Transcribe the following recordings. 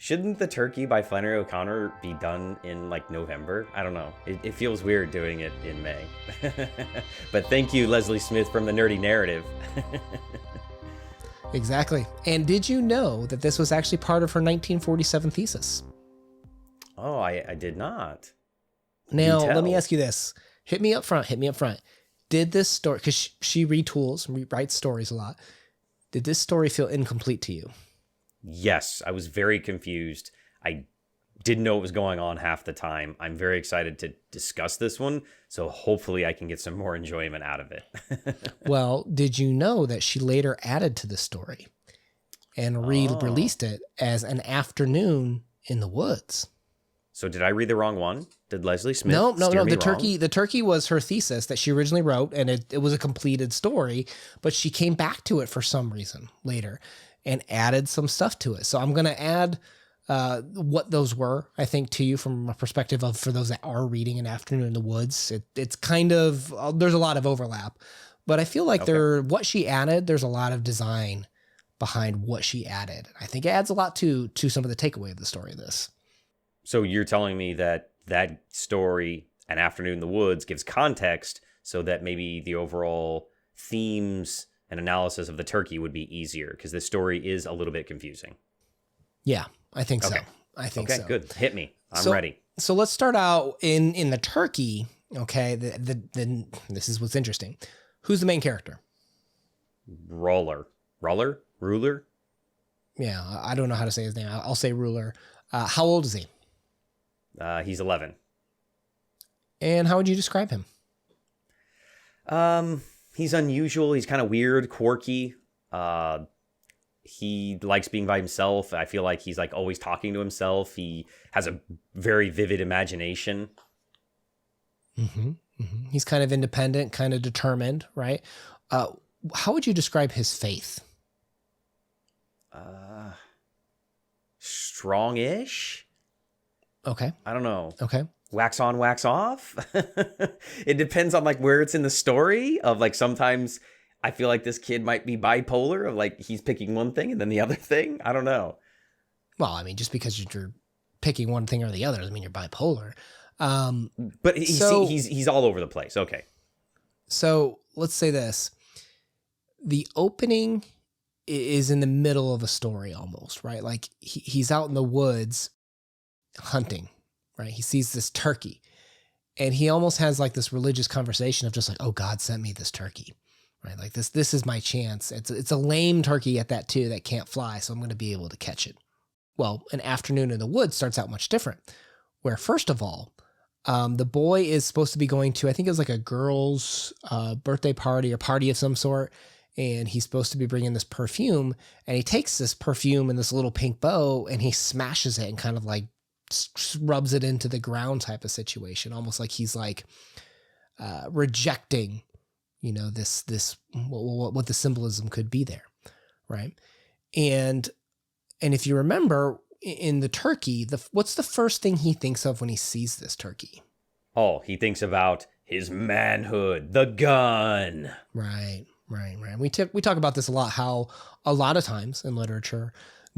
Shouldn't the turkey by Flannery O'Connor be done in like November? I don't know. It feels weird doing it in May. But thank you, Leslie Smith from the Nerdy Narrative. Exactly. And did you know that this was actually part of her 1947 thesis? Oh, I did not. Now, let me ask you this. Hit me up front. Did this story, because she retools and rewrites stories a lot, did this story feel incomplete to you? Yes, I was very confused. I didn't know what was going on half the time. I'm very excited to discuss this one, so hopefully I can get some more enjoyment out of it. Well, did you know that she later added to the story and released it as An Afternoon in the Woods? So did I read the wrong one? Did Leslie Smith No. steer me wrong? The turkey was her thesis that she originally wrote, and it was a completed story, but she came back to it for some reason later and added some stuff to it. So I'm going to add what those were, I think, to you from a perspective of, for those that are reading An Afternoon in the Woods. It's kind of, there's a lot of overlap, but I feel like what she added, there's a lot of design behind what she added. I think it adds a lot to some of the takeaway of the story of this. So you're telling me that story, An Afternoon in the Woods, gives context so that maybe the overall themes and analysis of the turkey would be easier, because this story is a little bit confusing. Yeah, I think so. I think so. Okay, good. Hit me. I'm ready. So let's start out in the turkey. Okay, this is what's interesting. Who's the main character? Ruler? Yeah, I don't know how to say his name. I'll say Ruler. How old is he? He's 11. And how would you describe him? He's unusual. He's kind of weird, quirky. He likes being by himself. I feel like he's like always talking to himself. He has a very vivid imagination. Mm-hmm. Mm-hmm. He's kind of independent, kind of determined, right? How would you describe his faith? Strong-ish? Okay. I don't know. Okay. Wax on, wax off. It depends on like where it's in the story of like, sometimes I feel like this kid might be bipolar of like, he's picking one thing and then the other thing. I don't know. Well, I mean, just because you're picking one thing or the other doesn't mean you're bipolar. But he's all over the place. Okay. So let's say this. The opening is in the middle of a story almost, right? Like he's out in the woods hunting, right? He sees this turkey and he almost has like this religious conversation of just like, oh, God sent me this turkey, right? Like this is my chance. It's a lame turkey at that too, that can't fly. So I'm going to be able to catch it. Well, An Afternoon in the Woods starts out much different, where first of all, the boy is supposed to be going to, I think it was like a girl's birthday party or party of some sort. And he's supposed to be bringing this perfume, and he takes this perfume in this little pink bow and he smashes it and kind of like rubs it into the ground type of situation. Almost like he's like rejecting, this what the symbolism could be there. Right. And if you remember in the turkey, what's the first thing he thinks of when he sees this turkey? Oh, he thinks about his manhood, the gun. Right. We talk about this a lot, how a lot of times in literature,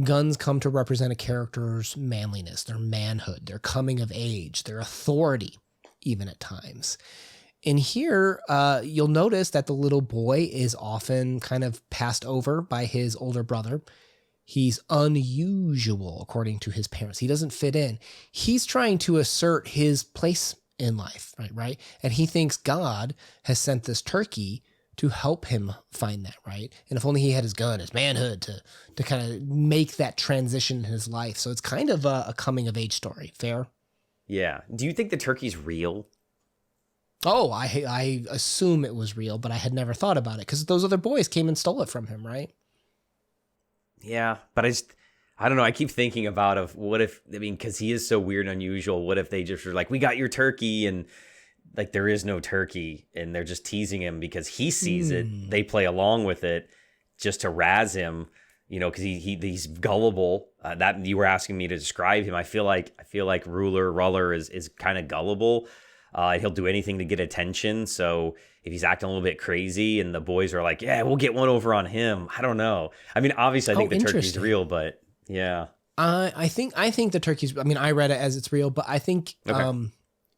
guns come to represent a character's manliness, their manhood, their coming of age, their authority, even at times. And here, you'll notice that the little boy is often kind of passed over by his older brother. He's unusual, according to his parents. He doesn't fit in. He's trying to assert his place in life, right? And he thinks God has sent this turkey to help him find that, right? And if only he had his gun, his manhood to kind of make that transition in his life. So it's kind of a coming of age story. Fair? Yeah. Do you think the turkey's real? Oh, I assume it was real, but I had never thought about it because those other boys came and stole it from him, right? Yeah, but I don't know. I keep thinking about what if, because he is so weird and unusual, what if they just were like, we got your turkey, and like there is no turkey, and they're just teasing him because he sees it. They play along with it just to razz him, because he's gullible. That you were asking me to describe him. I feel like Ruller is kind of gullible. He'll do anything to get attention. So if he's acting a little bit crazy and the boys are like, yeah, we'll get one over on him. I don't know. I mean, obviously I think the turkey's real, but yeah. I think the turkey's, I mean, I read it as it's real, but I think Okay.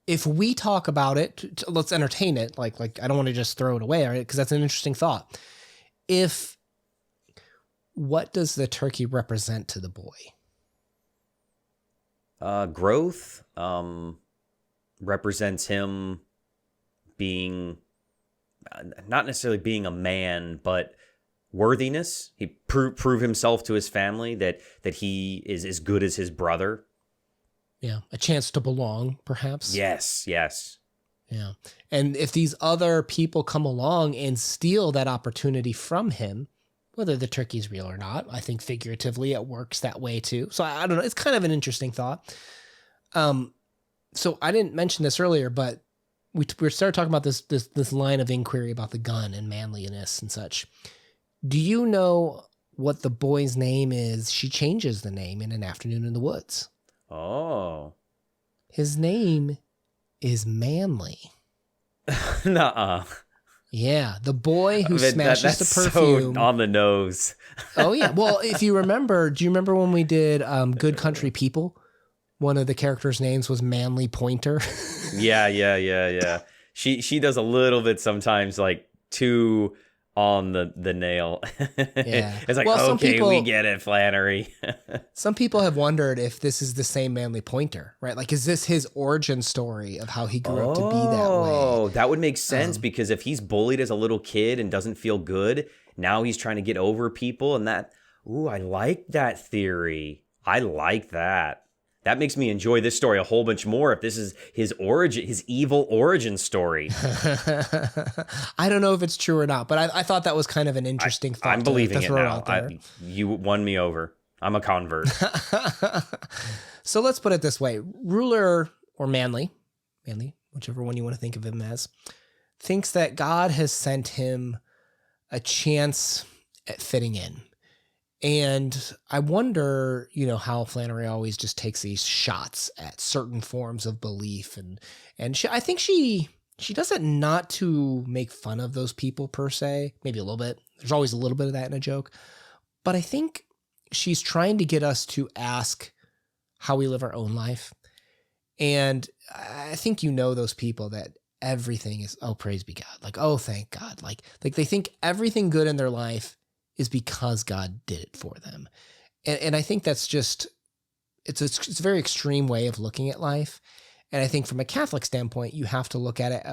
if we talk about it, let's entertain it. Like I don't want to just throw it away, right? Because that's an interesting thought. If What does the turkey represent to the boy? Growth represents him being not necessarily being a man, but worthiness. He prove himself to his family that he is as good as his brother. Yeah, a chance to belong, perhaps. Yes, yes. Yeah. And if these other people come along and steal that opportunity from him, whether the turkey's real or not, I think figuratively it works that way too. So I don't know. It's kind of an interesting thought. So I didn't mention this earlier, but we started talking about this line of inquiry about the gun and manliness and such. Do you know what the boy's name is? She changes the name in An Afternoon in the Woods. Oh. His name is Manly. Nuh-uh. Yeah, the boy who But smashes that's the perfume. so on the nose. Oh yeah. Well, if you remember, do you remember when we did Good Country People? One of the characters' names was Manly Pointer. Yeah. She does a little bit sometimes, like too on the nail. Yeah. It's like, Well, okay, we get it, Flannery. Some people have wondered if this is the same Manly Pointer, right? Like, is this his origin story of how he grew up to be that way? Oh, that would make sense because if he's bullied as a little kid and doesn't feel good, now he's trying to get over people and that. Ooh, I like that theory. I like that. That makes me enjoy this story a whole bunch more if this is his origin, his evil origin story. I don't know if it's true or not, but I thought that was kind of an interesting thought. I'm believing to it throw now. out there. You won me over. I'm a convert. So let's put it this way. Ruler or Manly, whichever one you want to think of him as, thinks that God has sent him a chance at fitting in. And I wonder, how Flannery always just takes these shots at certain forms of belief. And I think she does it not to make fun of those people per se, maybe a little bit. There's always a little bit of that in a joke. But I think she's trying to get us to ask how we live our own life. And I think those people that everything is, oh, praise be God. Like, oh, thank God. Like they think everything good in their life is because God did it for them. And I think that's just, it's a very extreme way of looking at life. And I think from a Catholic standpoint, you have to look at it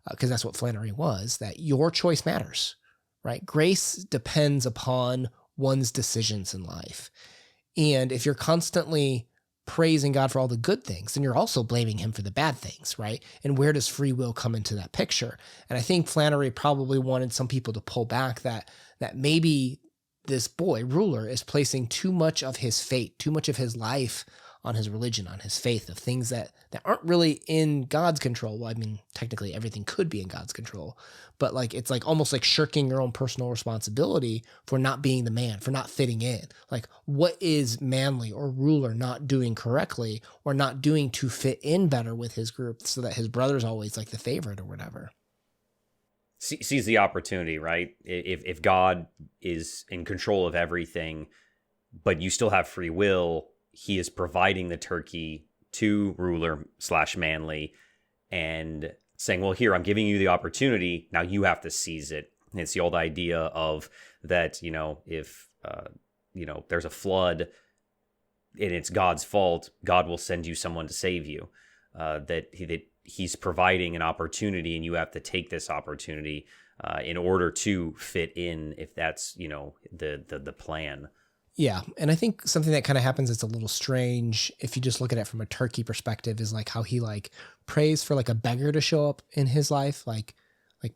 because that's what Flannery was, that your choice matters, right? Grace depends upon one's decisions in life. And if you're constantly praising God for all the good things, then you're also blaming him for the bad things, right? And where does free will come into that picture? And I think Flannery probably wanted some people to pull back that maybe this boy, Ruler, is placing too much of his fate, too much of his life on his religion, on his faith, of things that aren't really in God's control. Well, I mean, technically everything could be in God's control, but it's almost like shirking your own personal responsibility for not being the man, for not fitting in. Like, what is Manly or Ruler not doing correctly or not doing to fit in better with his group so that his brother's always like the favorite or whatever? Sees the opportunity, right? If God is in control of everything, but you still have free will, he is providing the turkey to Ruler / Manly and saying, well, here, I'm giving you the opportunity. Now you have to seize it. And it's the old idea of that, if, there's a flood and it's God's fault, God will send you someone to save you. That he's providing an opportunity and you have to take this opportunity in order to fit in, if that's, the plan. Yeah. And I think something that kind of happens that's a little strange, if you just look at it from a turkey perspective, is like how he prays for a beggar to show up in his life, like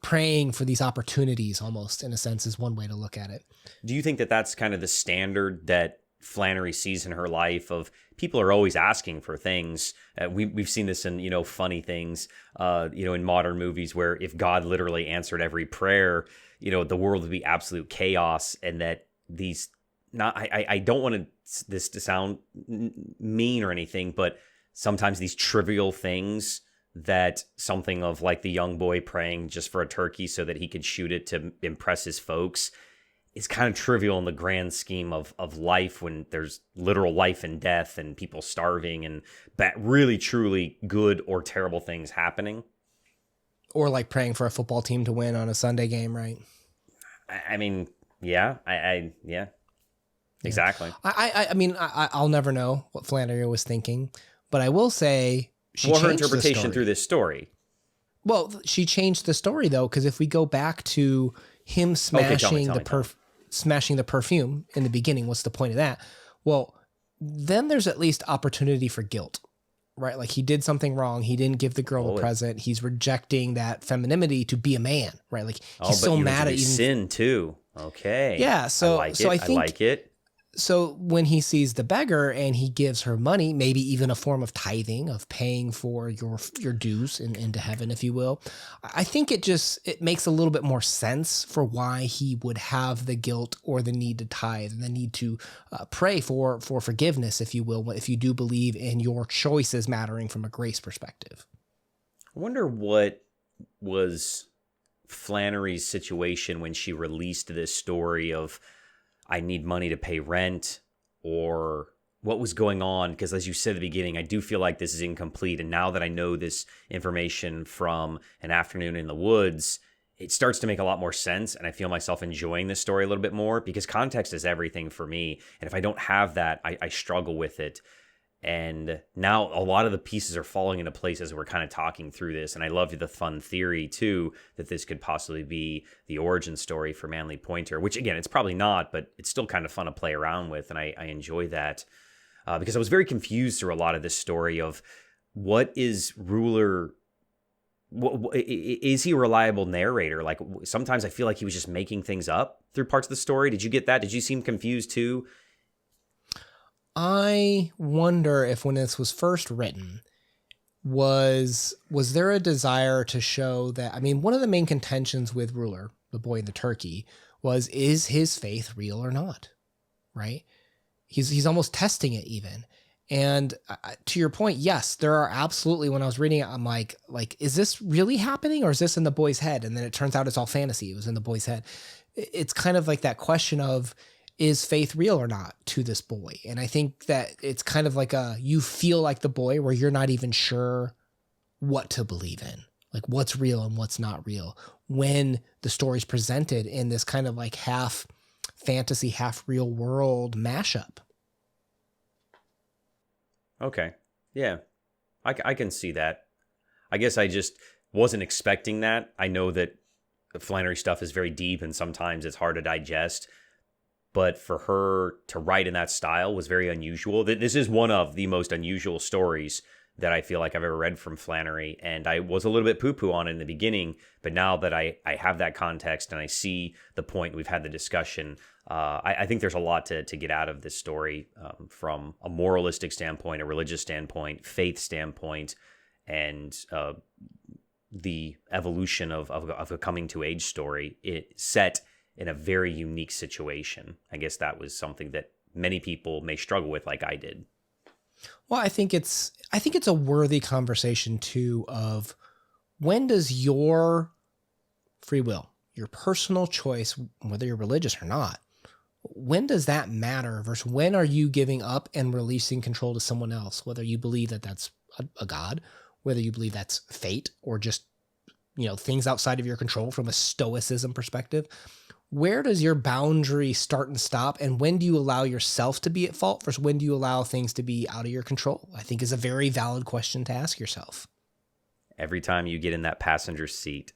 praying for these opportunities almost, in a sense, is one way to look at it. Do you think that that's kind of the standard that Flannery sees in her life, of people are always asking for things? We've seen this in, funny things, in modern movies, where if God literally answered every prayer, the world would be absolute chaos. And that these, I don't want this to sound mean or anything, but sometimes these trivial things, that something of like the young boy praying just for a turkey so that he could shoot it to impress his folks, is kind of trivial in the grand scheme of life, when there's literal life and death and people starving and really truly good or terrible things happening. Or like praying for a football team to win on a Sunday game, right? I mean, yeah, yeah, exactly. I mean, I'll never know what Flannery was thinking, but I will say she changed her interpretation the story through this story. Well, she changed the story though, because if we go back to him smashing smashing the perfume in the beginning, what's the point of that? Well, then there's at least opportunity for guilt, right? Like he did something wrong. He didn't give the girl a present. He's rejecting that femininity to be a man, right? Like he's so mad at sin too. Okay. Yeah. So I think I like it. So when he sees the beggar and he gives her money, maybe even a form of tithing, of paying for your dues into heaven, if you will, I think it makes a little bit more sense for why he would have the guilt or the need to tithe and the need to pray for forgiveness, if you will, if you do believe in your choices mattering from a grace perspective. I wonder what was Flannery's situation when she released this story of, I need money to pay rent, or what was going on? Because as you said at the beginning, I do feel like this is incomplete. And now that I know this information from An Afternoon in the Woods, it starts to make a lot more sense. And I feel myself enjoying this story a little bit more, because context is everything for me. And if I don't have that, I struggle with it. And now a lot of the pieces are falling into place as we're kind of talking through this. And I love the fun theory, too, that this could possibly be the origin story for Manly Pointer, which, again, it's probably not, but it's still kind of fun to play around with. And I enjoy that because I was very confused through a lot of this story of what is Ruler... Is he a reliable narrator? Like, sometimes I feel like he was just making things up through parts of the story. Did you get that? Did you seem confused, too? I wonder if when this was first written, was there a desire to show that, I mean, one of the main contentions with Ruler, the boy in the turkey, was, is his faith real or not? Right? He's almost testing it even. And to your point, yes, there are absolutely, when I was reading it, I'm like, is this really happening, or is this in the boy's head? And then it turns out it's all fantasy. It was in the boy's head. It's kind of like that question of, is faith real or not to this boy? And I think that it's kind of like you feel like the boy where you're not even sure what to believe in, like what's real and what's not real, when the story's presented in this kind of like half fantasy, half real world mashup. Okay. Yeah. I can see that. I guess I just wasn't expecting that. I know that the Flannery stuff is very deep and sometimes it's hard to digest. But for her to write in that style was very unusual. This is one of the most unusual stories that I feel like I've ever read from Flannery. And I was a little bit poo-poo on it in the beginning. But now that I have that context and I see the point, we've had the discussion, I think there's a lot to get out of this story from a moralistic standpoint, a religious standpoint, faith standpoint, and the evolution of a coming-to-age story. It set in a very unique situation. I guess that was something that many people may struggle with, like I did. Well, I think it's a worthy conversation too of, when does your free will, your personal choice, whether you're religious or not, when does that matter versus when are you giving up and releasing control to someone else? Whether you believe that that's a god, whether you believe that's fate, or just, things outside of your control from a stoicism perspective. Where does your boundary start and stop? And when do you allow yourself to be at fault versus when do you allow things to be out of your control? I think is a very valid question to ask yourself. Every time you get in that passenger seat.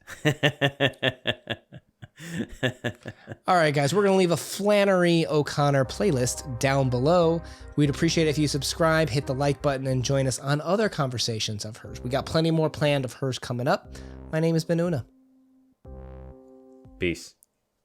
All right, guys, we're going to leave a Flannery O'Connor playlist down below. We'd appreciate it if you subscribe, hit the like button, and join us on other conversations of hers. We got plenty more planned of hers coming up. My name has been Una. Peace.